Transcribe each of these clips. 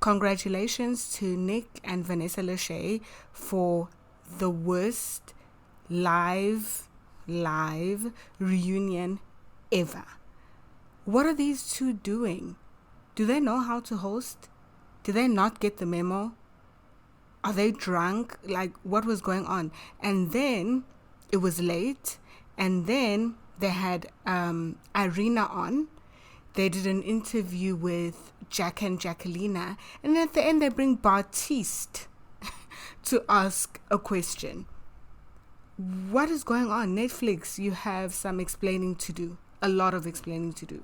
Congratulations to Nick and Vanessa Lachey for the worst live reunion ever. What are these two doing? Do they know how to host? Did they not get the memo? Are they drunk? Like, what was going on? And then it was late, and then they had Irina on. They did an interview with Jack and Jacquelina, and at the end they bring Baptiste to ask a question. What is going on? Netflix, you have some explaining to do. A lot of explaining to do.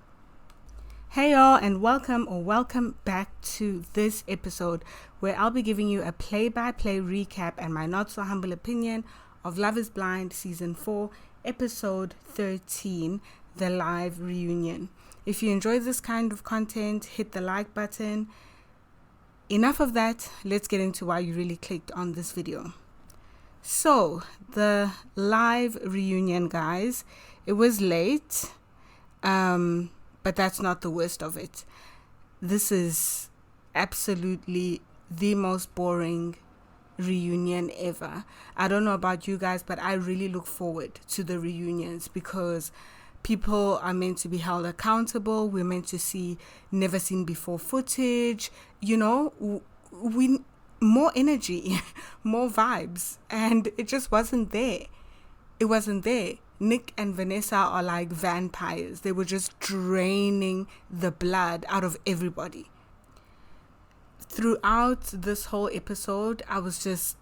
Hey y'all, and welcome back to this episode where I'll be giving you a play-by-play recap and my not-so-humble opinion of Love is Blind Season 4, Episode 13, The Live Reunion. If you enjoy this kind of content, hit the like button. Enough of that, let's get into why you really clicked on this video. So, the live reunion, guys, it was late, but that's not the worst of it. This is absolutely the most boring reunion ever. I don't know about you guys, but I really look forward to the reunions because people are meant to be held accountable. We're meant to see never seen before footage, we more energy, more vibes, and it just wasn't there. It wasn't there. Nick and Vanessa are like vampires. They were just draining the blood out of everybody. Throughout this whole episode, I was just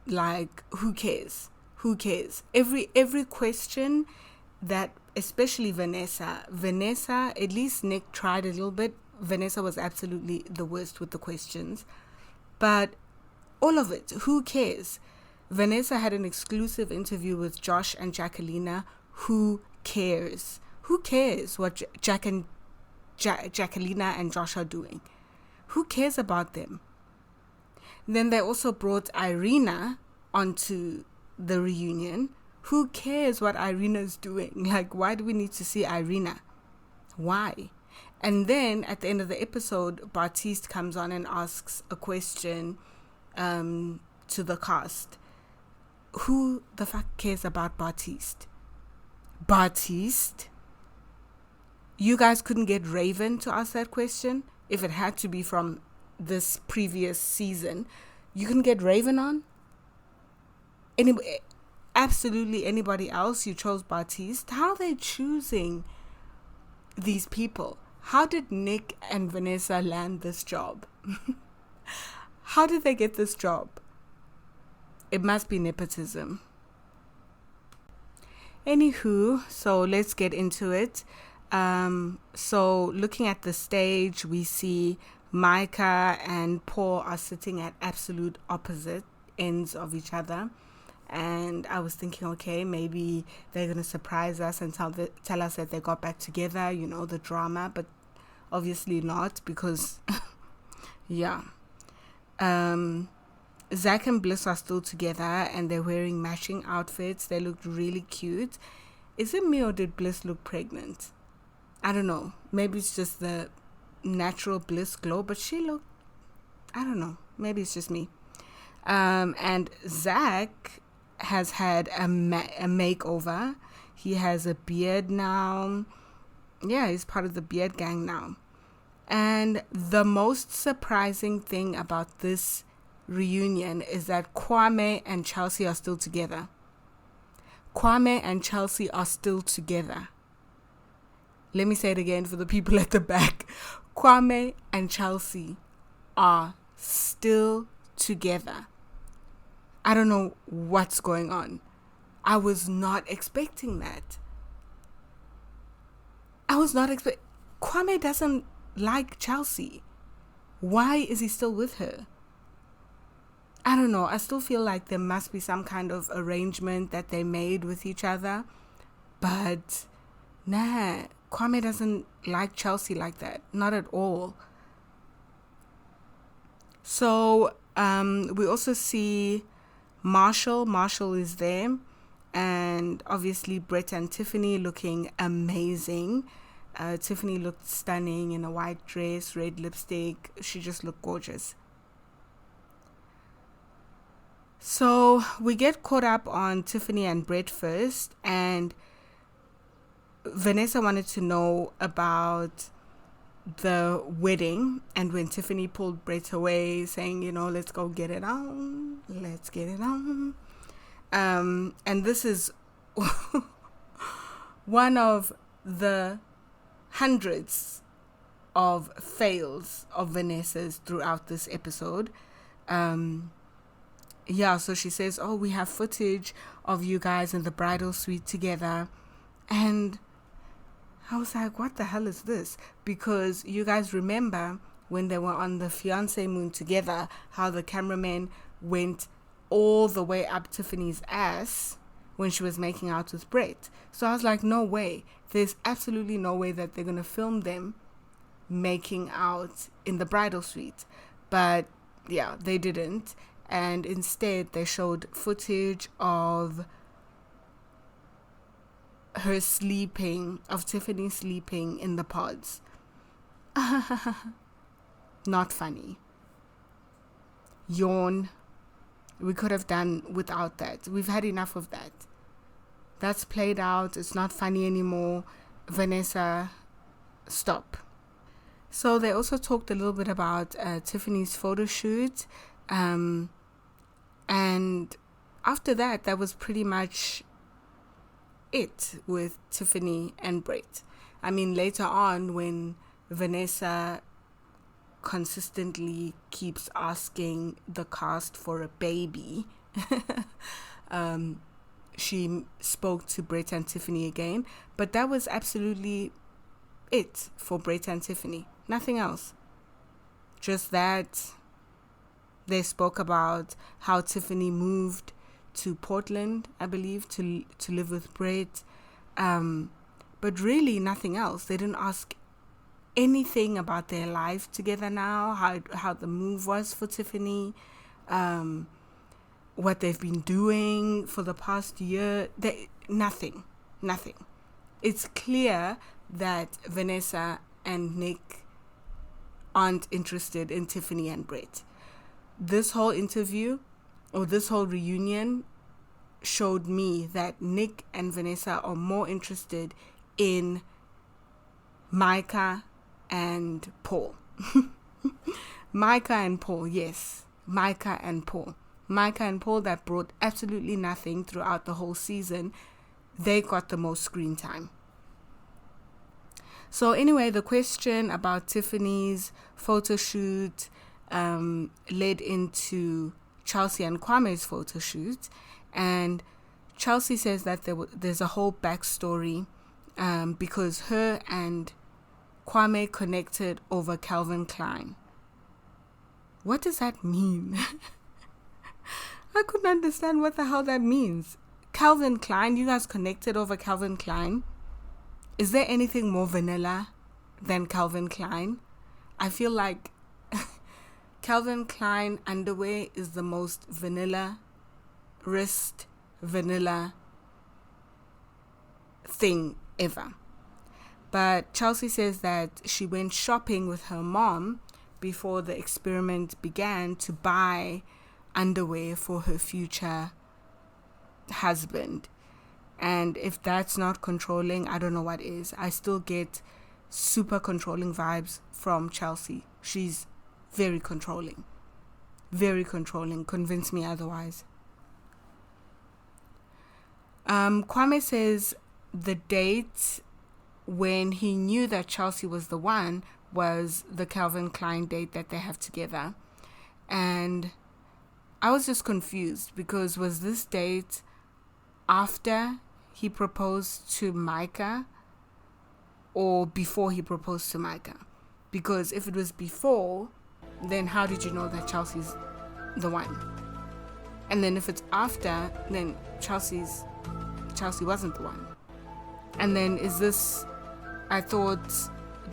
like, who cares? Who cares? Every question that, especially Vanessa, at least Nick tried a little bit. Vanessa was absolutely the worst with the questions. But all of it, who cares? Vanessa had an exclusive interview with Josh and Jacquelina. Who cares? Who cares what Jacquelina and Josh are doing? Who cares about them? Then they also brought Irina onto the reunion. Who cares what Irina's doing? Like, why do we need to see Irina? Why? And then at the end of the episode, Baptiste comes on and asks a question to the cast. Who the fuck cares about Baptiste? Baptiste? You guys couldn't get Raven to ask that question? If it had to be from this previous season, you can get Raven on? Absolutely anybody else? You chose Baptiste? How are they choosing these people? How did Nick and Vanessa land this job? How did they get this job? It must be nepotism. Anywho, so let's get into it. So looking at the stage, we see Micah and Paul are sitting at absolute opposite ends of each other. And I was thinking, okay, maybe they're going to surprise us and tell us that they got back together, the drama. But obviously not, because, yeah. Zach and Bliss are still together and they're wearing matching outfits. They looked really cute. Is it me or did Bliss look pregnant? I don't know. Maybe it's just the natural Bliss glow, but she looked, I don't know. Maybe it's just me. And Zach has had a makeover. He has a beard now. Yeah, he's part of the beard gang now. And the most surprising thing about this reunion is that Kwame and Chelsea are still together. Kwame and Chelsea are still together. Let me say it again for the people at the back. Kwame and Chelsea are still together. I don't know what's going on. I was not expecting that. Kwame doesn't like Chelsea. Why is he still with her? I don't know. I still feel like there must be some kind of arrangement that they made with each other. But nah, Kwame doesn't like Chelsea like that. Not at all. So we also see Marshall. Marshall is there. And obviously Brett and Tiffany looking amazing. Tiffany looked stunning in a white dress, red lipstick. She just looked gorgeous. So we get caught up on Tiffany and Brett first, and Vanessa wanted to know about the wedding, and when Tiffany pulled Brett away saying, let's go get it on, let's get it on. And this is one of the hundreds of fails of Vanessa's throughout this episode. So she says, we have footage of you guys in the bridal suite together. And I was like, what the hell is this? Because you guys remember when they were on the fiancé moon together, how the cameraman went all the way up Tiffany's ass when she was making out with Brett. So I was like, no way. There's absolutely no way that they're going to film them making out in the bridal suite. But yeah, they didn't. And instead, they showed footage of her sleeping, of Tiffany sleeping in the pods. Not funny. Yawn. We could have done without that. We've had enough of that. That's played out. It's not funny anymore. Vanessa, stop. So they also talked a little bit about Tiffany's photo shoot. And after that, that was pretty much it with Tiffany and Brett. I mean, later on, when Vanessa consistently keeps asking the cast for a baby, she spoke to Brett and Tiffany again. But that was absolutely it for Brett and Tiffany. Nothing else. Just that they spoke about how Tiffany moved to Portland, I believe, to live with Brett. But really nothing else. They didn't ask anything about their life together now, how the move was for Tiffany, what they've been doing for the past year. Nothing. It's clear that Vanessa and Nick aren't interested in Tiffany and Brett. This whole interview, or this whole reunion, showed me that Nick and Vanessa are more interested in Micah and Paul. Micah and Paul, yes. Micah and Paul. Micah and Paul, that brought absolutely nothing throughout the whole season. They got the most screen time. So anyway, the question about Tiffany's photo shoot led into Chelsea and Kwame's photo shoot. And Chelsea says that there's a whole backstory because her and Kwame connected over Calvin Klein. What does that mean? I couldn't understand what the hell that means. Calvin Klein, you guys connected over Calvin Klein? Is there anything more vanilla than Calvin Klein? I feel like Calvin Klein underwear is the most vanilla thing ever. But Chelsea says that she went shopping with her mom before the experiment began to buy underwear for her future husband. And if that's not controlling, I don't know what is. I still get super controlling vibes from Chelsea. She's very controlling. Very controlling. Convince me otherwise. Kwame says the date when he knew that Chelsea was the one was the Calvin Klein date that they have together. And I was just confused because was this date after he proposed to Micah or before he proposed to Micah? Because if it was before, then how did you know that Chelsea's the one? And then if it's after, then Chelsea wasn't the one. And then is this, I thought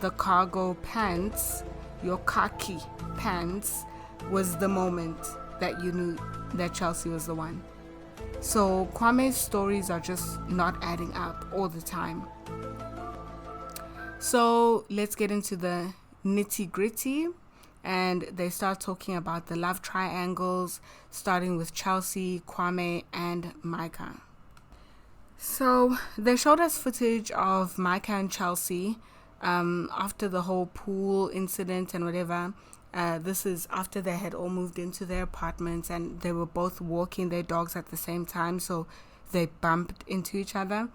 the cargo pants, your khaki pants, was the moment that you knew that Chelsea was the one. So Kwame's stories are just not adding up all the time. So let's get into the nitty gritty. And they start talking about the love triangles, starting with Chelsea, Kwame, and Micah. So they showed us footage of Micah and Chelsea after the whole pool incident and whatever. This is after they had all moved into their apartments and they were both walking their dogs at the same time, so they bumped into each other.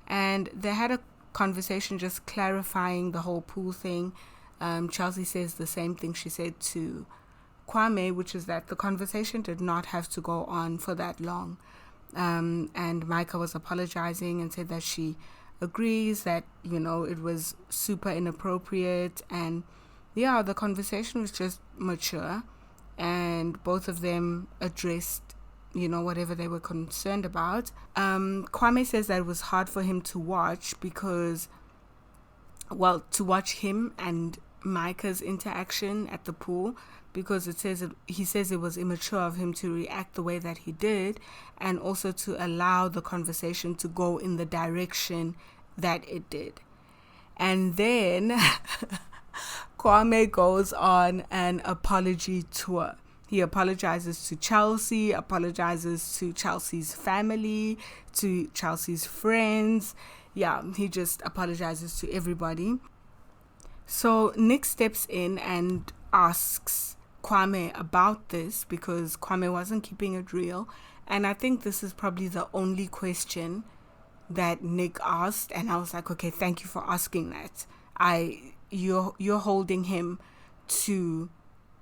And they had a conversation just clarifying the whole pool thing. Chelsea says the same thing she said to Kwame, which is that the conversation did not have to go on for that long. And Micah was apologizing and said that she agrees that, it was super inappropriate. And yeah, the conversation was just mature and both of them addressed, whatever they were concerned about. Kwame says that it was hard for him to watch because, to watch him and Micah's interaction at the pool, because he says it was immature of him to react the way that he did, and also to allow the conversation to go in the direction that it did. And then Kwame goes on an apology tour. He apologizes to Chelsea, apologizes to Chelsea's family, to Chelsea's friends. Yeah, he just apologizes to everybody. So Nick steps in and asks Kwame about this because Kwame wasn't keeping it real. And I think this is probably the only question that Nick asked. And I was like, okay, thank you for asking that. You're holding him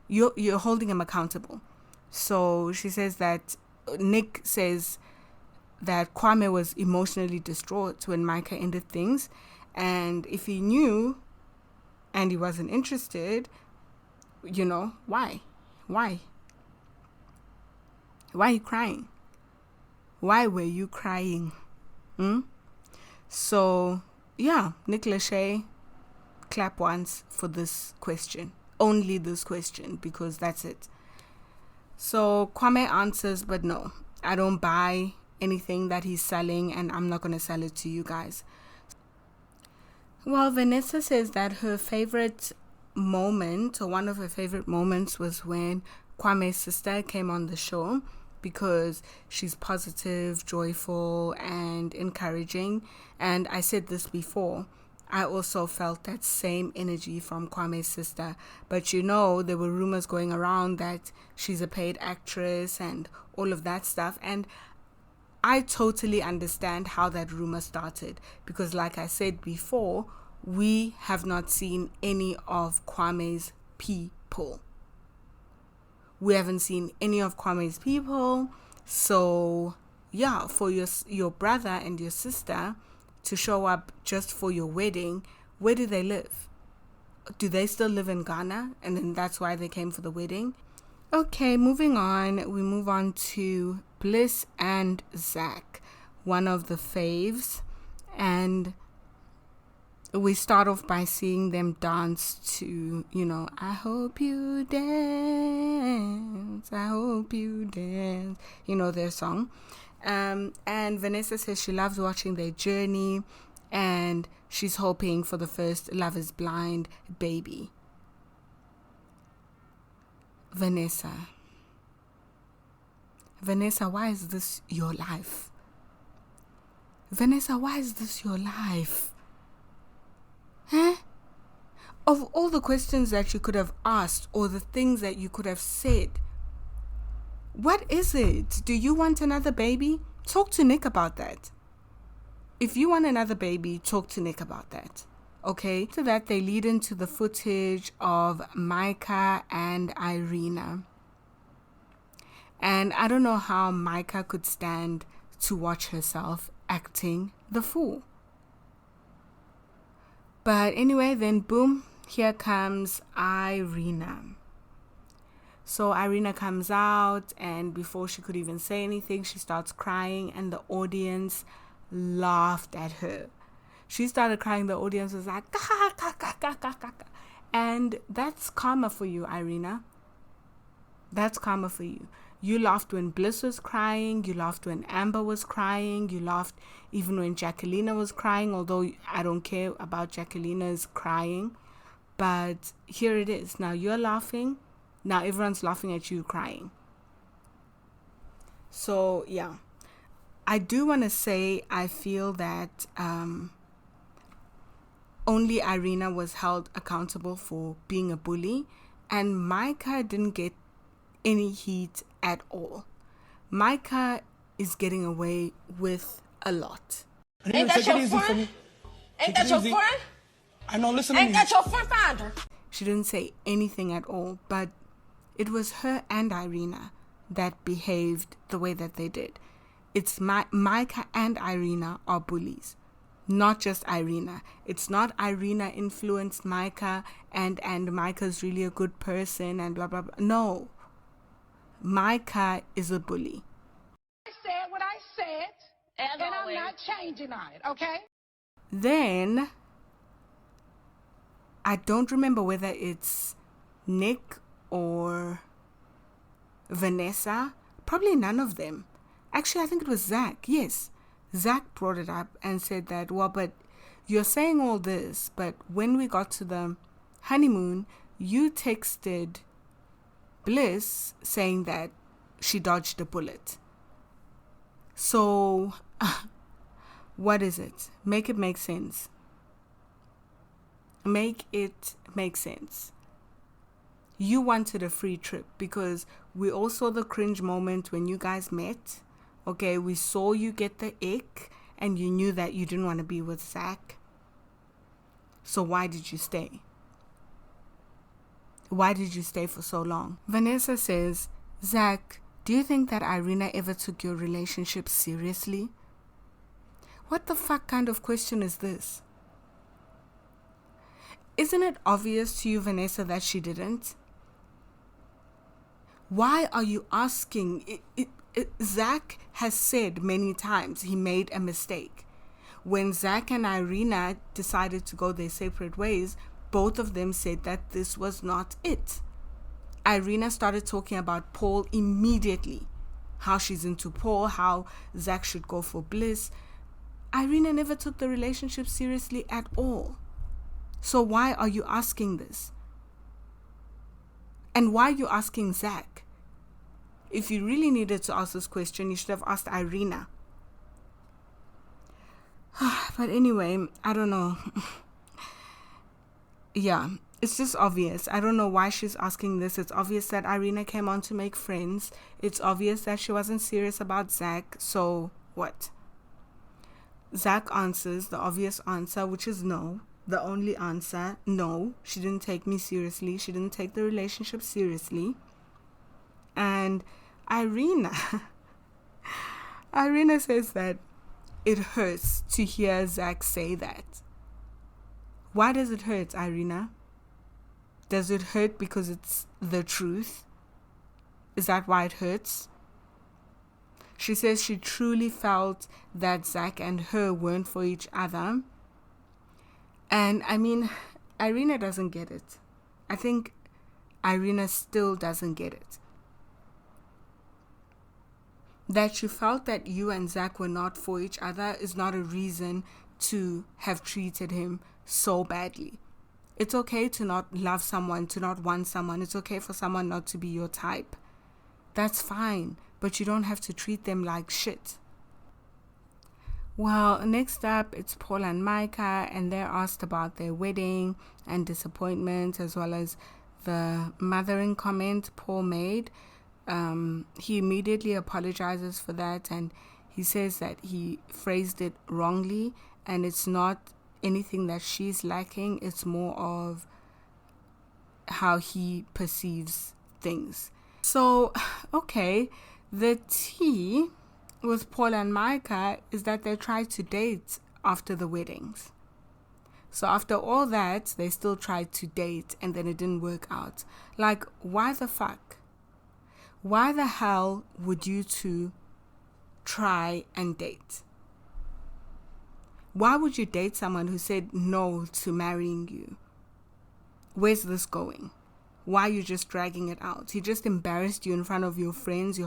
you're holding him accountable. So she says that Nick says that Kwame was emotionally distraught when Micah ended things. And if he knew and he wasn't interested, why? Why are you crying? Why were you crying? So, yeah, Nick Lachey, clap once for this question. Only this question, because that's it. So Kwame answers, but no, I don't buy anything that he's selling and I'm not going to sell it to you guys. Well, Vanessa says that her favorite moment, or one of her favorite moments, was when Kwame's sister came on the show because she's positive, joyful, and encouraging. And I said this before, I also felt that same energy from Kwame's sister. But there were rumors going around that she's a paid actress and all of that stuff. And I totally understand how that rumor started because, like I said before, we have not seen any of Kwame's people. We haven't seen any of Kwame's people. So, yeah, for your brother and your sister to show up just for your wedding, where do they live? Do they still live in Ghana? And then that's why they came for the wedding? Okay, moving on. We move on to Bliss and Zach, one of the faves. And we start off by seeing them dance to, I hope you dance, I hope you dance, their song. And Vanessa says she loves watching their journey and she's hoping for the first Love is Blind baby. Vanessa, why is this your life? Vanessa, why is this your life? Of all the questions that you could have asked or the things that you could have said, what is it? Do you want another baby? Talk to Nick about that. If you want another baby, talk to Nick about that. Okay? After that, they lead into the footage of Micah and Irina. And I don't know how Micah could stand to watch herself acting the fool. But anyway, then boom, here comes Irina. So Irina comes out, and before she could even say anything, she starts crying, and the audience laughed at her. She started crying, the audience was like, ka, ka, ka, ka, ka, ka. And that's karma for you, Irina. That's karma for you. You laughed when Bliss was crying. You laughed when Amber was crying. You laughed even when Jacqueline was crying, although I don't care about Jacqueline's crying. But here it is. Now you're laughing. Now everyone's laughing at you crying. So, yeah. I do want to say I feel that only Irina was held accountable for being a bully, and Micah didn't get any heat at all. Micah is getting away with a lot. Ain't that your friend? Ain't that your friend? I know, listen to me. Ain't that your friend finder? She didn't say anything at all, but it was her and Irina that behaved the way that they did. It's Micah and Irina are bullies, not just Irina. It's not Irina influenced Micah and Micah's really a good person and blah, blah, blah. No. Micah is a bully. I said what I said, and I'm not changing on it, okay? Then, I don't remember whether it's Nick or Vanessa. Probably none of them. Actually, I think it was Zach. Yes. Zach brought it up and said that, well, but you're saying all this, but when we got to the honeymoon, you texted Bliss saying that she dodged a bullet. So, what is it? Make it make sense. Make it make sense. You wanted a free trip because we all saw the cringe moment when you guys met. Okay, we saw you get the ick and you knew that you didn't want to be with Zach. So why did you stay? Why did you stay for so long? Vanessa says, Zach, do you think that Irina ever took your relationship seriously? What the fuck kind of question is this? Isn't it obvious to you, Vanessa, that she didn't? Why are you asking? Zach has said many times he made a mistake. When Zach and Irina decided to go their separate ways, both of them said that this was not it. Irina started talking about Paul immediately. How she's into Paul, how Zach should go for Bliss. Irina never took the relationship seriously at all. So why are you asking this? And why are you asking Zach? If you really needed to ask this question, you should have asked Irina. But anyway, I don't know. Yeah, it's just obvious. I don't know why she's asking this. It's obvious that Irina came on to make friends. It's obvious that she wasn't serious about Zach. So what? Zach answers the obvious answer, which is no. The only answer, no. She didn't take me seriously. She didn't take the relationship seriously. And Irina says that it hurts to hear Zach say that. Why does it hurt, Irina? Does it hurt because it's the truth? Is that why it hurts? She says she truly felt that Zach and her weren't for each other. And I mean, Irina doesn't get it. I think Irina still doesn't get it. That you felt that you and Zach were not for each other is not a reason to have treated him so badly. It's okay to not love someone, to not want someone. It's okay for someone not to be your type. That's fine, but you don't have to treat them like shit. Well, next up, it's Paul and Micah, and they're asked about their wedding and disappointment, as well as the mothering comment Paul made. He immediately apologizes for that, and he says that he phrased it wrongly, and it's not anything that she's lacking. It's more of how he perceives things. So, okay, the tea with Paul and Micah is that they tried to date after the weddings. So after all that, they still tried to date, and then it didn't work out. Like, why the fuck? Why the hell would you two try and date? Why would you date someone who said no to marrying you? Where's this going? Why are you just dragging it out? He just embarrassed you in front of your friends,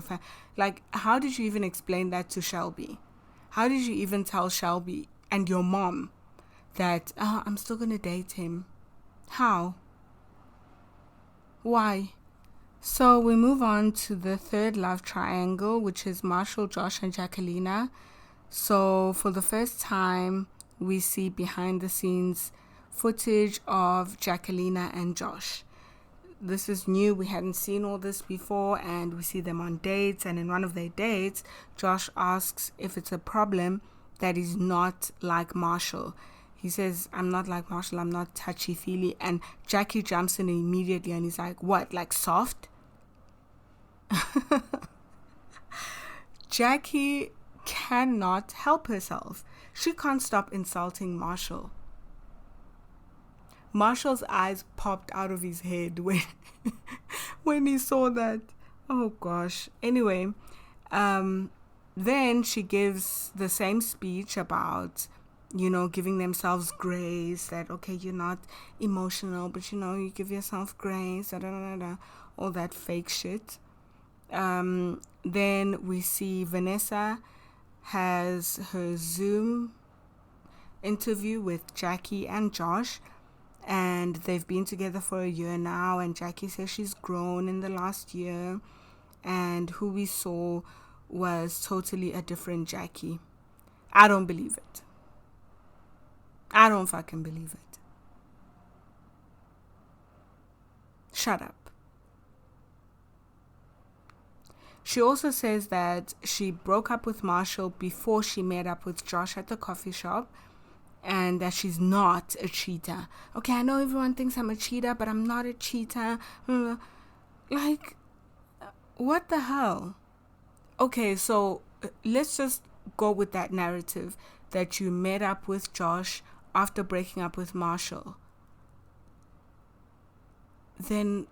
like, how did you even explain that to Shelby? How did you even tell Shelby and your mom that, I'm still going to date him? How? Why? So we move on to the third love triangle, which is Marshall, Josh, and Jacquelina. So for the first time, we see behind the scenes footage of Jacquelina and Josh. This is new. We hadn't seen all this before, and we see them on dates. And in one of their dates, Josh asks if it's a problem that he's not like Marshall. He says, I'm not like Marshall, I'm not touchy-feely. And Jackie jumps in immediately and he's like, what, like soft? Jackie cannot help herself. She can't stop insulting Marshall. Marshall's eyes popped out of his head when he saw that. Oh gosh. Anyway, then she gives the same speech about, giving themselves grace, that, okay, you're not emotional, but, you give yourself grace, all that fake shit. Then we see Vanessa has her Zoom interview with Jackie and Josh, and they've been together for a year now, and Jackie says she's grown in the last year, and who we saw was totally a different Jackie. I don't believe it. I don't fucking believe it. Shut up. She also says that she broke up with Marshall before she met up with Josh at the coffee shop, and that she's not a cheater. Okay, I know everyone thinks I'm a cheater, but I'm not a cheater. Like, what the hell? Okay, so let's just go with that narrative that you met up with Josh after breaking up with Marshall. Then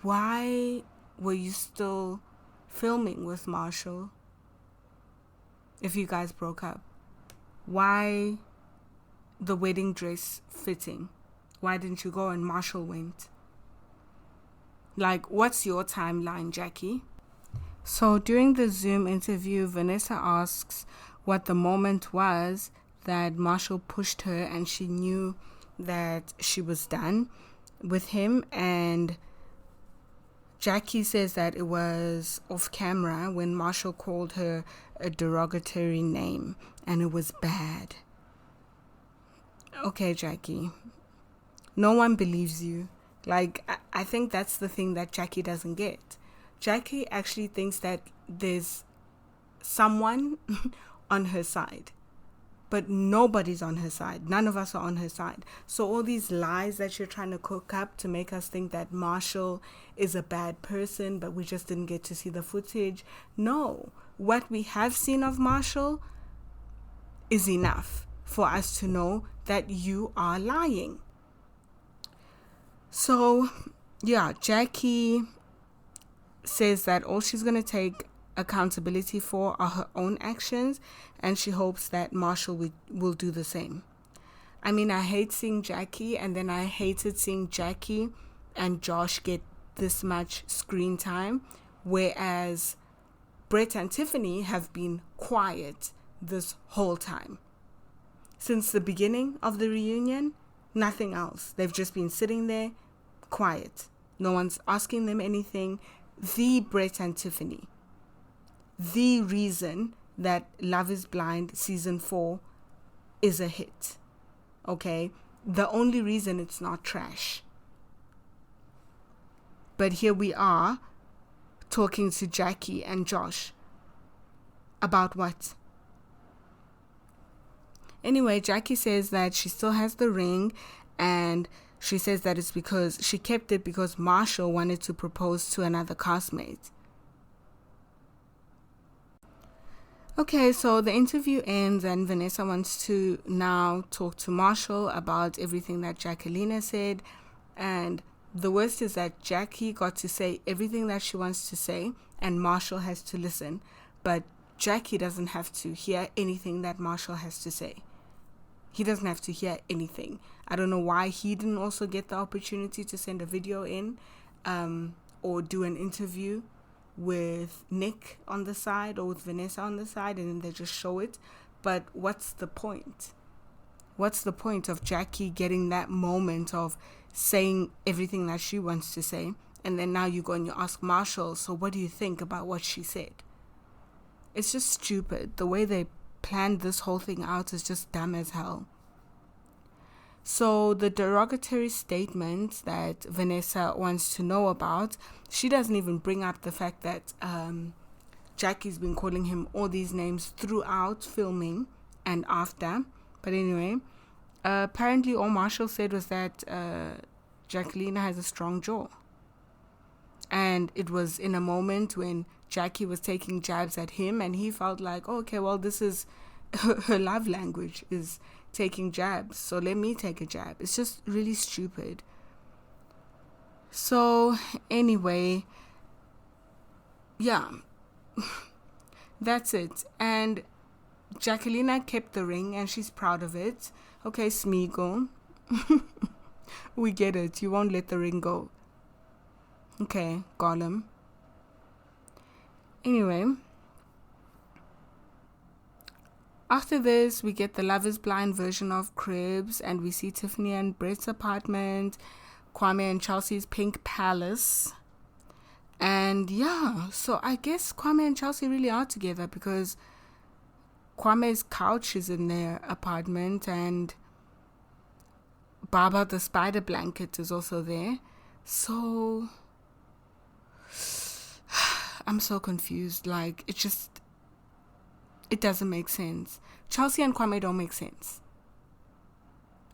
why were you still filming with Marshall if you guys broke up? Why the wedding dress fitting? Why didn't you go and Marshall went? Like, what's your timeline, Jackie? So during the Zoom interview, Vanessa asks what the moment was that Marshall pushed her and she knew that she was done with him, and Jackie says that it was off camera when Marshall called her a derogatory name and it was bad. Okay, Jackie, no one believes you. Like, I think that's the thing that Jackie doesn't get. Jackie actually thinks that there's someone on her side, but nobody's on her side. None of us are on her side. So all these lies that you're trying to cook up to make us think that Marshall is a bad person, but we just didn't get to see the footage. No, what we have seen of Marshall is enough for us to know that you are lying. So, yeah, Jackie says that all she's going to take accountability for are her own actions, and she hopes that Marshall will do the same. I mean, I hate seeing Jackie, and then I hated seeing Jackie and Josh get this much screen time, whereas Brett and Tiffany have been quiet this whole time. Since the beginning of the reunion, nothing else. They've just been sitting there, quiet. No one's asking them anything. The Brett and Tiffany. The reason that Love is Blind season 4 is a hit. Okay? The only reason it's not trash. But here we are talking to Jackie and Josh. About what? Anyway, Jackie says that she still has the ring, and she says that it's because she kept it because Marshall wanted to propose to another castmate. Okay, so the interview ends and Vanessa wants to now talk to Marshall about everything that Jacquelina said. And the worst is that Jackie got to say everything that she wants to say and Marshall has to listen. But Jackie doesn't have to hear anything that Marshall has to say. He doesn't have to hear anything. I don't know why he didn't also get the opportunity to send a video in, or do an interview with Nick on the side or with Vanessa on the side, and then they just show it. But what's the point? What's the point of Jackie getting that moment of saying everything that she wants to say, and then now you go and you ask Marshall, so what do you think about what she said? It's just stupid. The way they planned this whole thing out is just dumb as hell. So the derogatory statements that Vanessa wants to know about, she doesn't even bring up the fact that Jackie's been calling him all these names throughout filming and after. But anyway, apparently all Marshall said was that Jacqueline has a strong jaw. And it was in a moment when Jackie was taking jabs at him, and he felt like, oh, okay, well, this is her love language is taking jabs, so let me take a jab. It's just really stupid. So anyway, yeah, that's it. And Jacqueline kept the ring and she's proud of it. Okay, Smeagol. We get it. You won't let the ring go. Okay, Gollum. Anyway, after this, we get the Love is Blind version of Cribs, and we see Tiffany and Brett's apartment, Kwame and Chelsea's pink palace. And yeah, so I guess Kwame and Chelsea really are together, because Kwame's couch is in their apartment, and Baba the spider blanket is also there. So I'm so confused. Like, it doesn't make sense. Chelsea and Kwame don't make sense.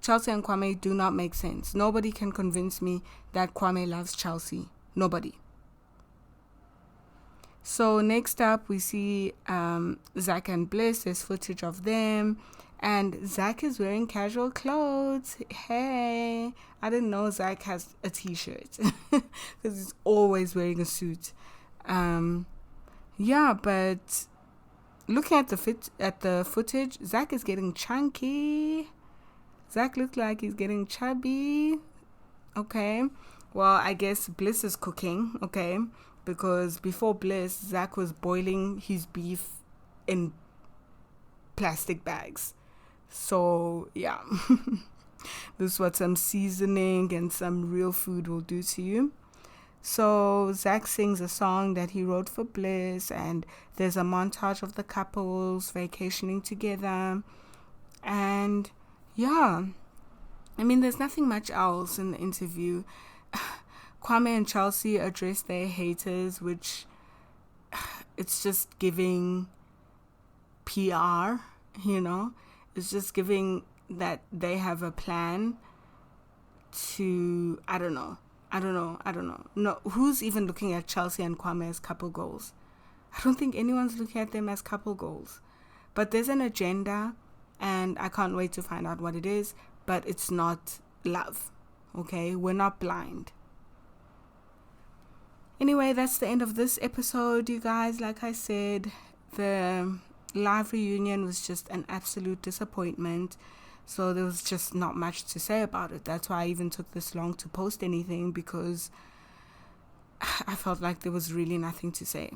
Chelsea and Kwame do not make sense. Nobody can convince me that Kwame loves Chelsea. Nobody. So next up, we see Zach and Bliss. There's footage of them. And Zach is wearing casual clothes. Hey, I didn't know Zach has a t-shirt. Because he's always wearing a suit. Yeah, but looking at the footage, Zach is getting chunky. Zach looks like he's getting chubby. Okay. Well, I guess Bliss is cooking. Okay. Because before Bliss, Zach was boiling his beef in plastic bags. So, yeah. This is what some seasoning and some real food will do to you. So Zach sings a song that he wrote for Bliss, and there's a montage of the couples vacationing together. And yeah, I mean, there's nothing much else in the interview. Kwame and Chelsea address their haters, which it's just giving PR, you know? It's just giving that they have a plan to, I don't know. No, who's even looking at Chelsea and Kwame as couple goals? I don't think anyone's looking at them as couple goals. But there's an agenda, and I can't wait to find out what it is. But it's not love, okay? We're not blind. Anyway, that's the end of this episode, you guys. Like I said, the live reunion was just an absolute disappointment. So there was just not much to say about it. That's why I even took this long to post anything, because I felt like there was really nothing to say.